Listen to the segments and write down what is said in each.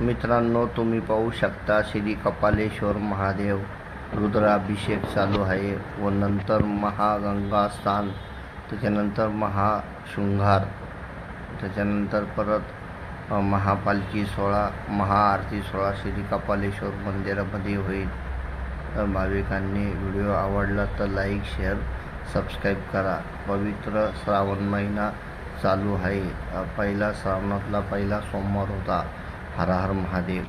मित्रांनो, तुम्ही पाहू शकता श्री कपालेश्वर महादेव रुद्राभिषेक चालू आहे व नंतर महागंगा स्नान, त्याच्यानंतर महाशृंगार, त्याच्यानंतर परत महापालकी सोहळा, महाआरती सोहळा श्री कपालेश्वर मंदिरामध्ये होईल। तर भाविकांनी व्हिडिओ आवडला तर लाईक, शेअर, सबस्क्राईब करा। पवित्र श्रावण महिना चालू आहे। पहिला श्रावणातला पहिला सोमवार होता। हर हर महादेव।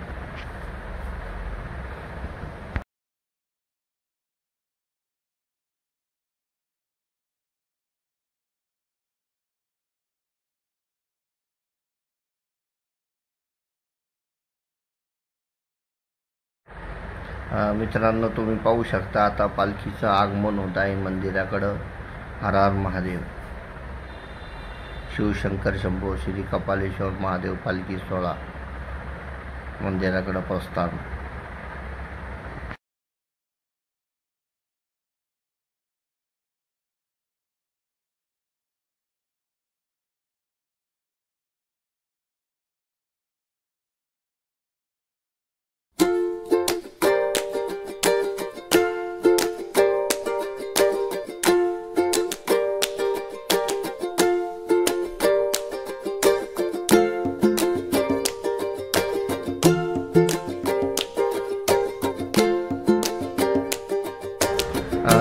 मित्रांनो, तुम्ही पाहू शकता आता पालखीचं आगमन होत आहे मंदिराकडं। हर हर महादेव। शिवशंकर शंभो श्री कपालेश्वर महादेव पालखी सोहळा मंदिराकडे प्रस्थान।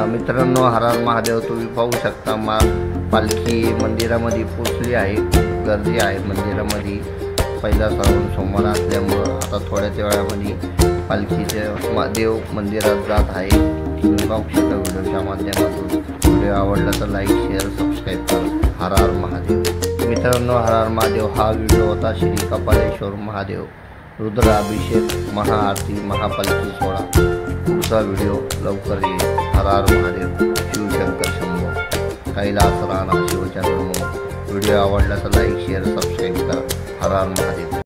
मित्रांनो, हर हर महादेव। तुम्ही पाहू शकता पालखी मंदिरामध्ये पोचली आहे। गर्दी आहे मंदिरामध्ये। पहिला श्रावण सोमवार असल्यामुळं आता थोड्याच वेळामध्ये पालखीचे देव मंदिरात जात आहे। तुम्ही पाहू शकता व्हिडिओच्या माध्यमातून। व्हिडिओ आवडला तर लाईक, शेअर, सबस्क्राईब करा। हर हर महादेव। मित्रांनो, हर हर महादेव हा व्हिडिओ होता श्री कपालेश्वर महादेव रुद्राभिषेक, महाआरती, महापालकी सोहळा। पुढचा व्हिडिओ लवकर येईल। हर हर महादेव। शिवशंकर शंभो। कैलास राणा शिवचंद्र। व्हिडिओ आवडला तर लाईक, शेअर, सबस्क्राईब करा। हर हर महादेव।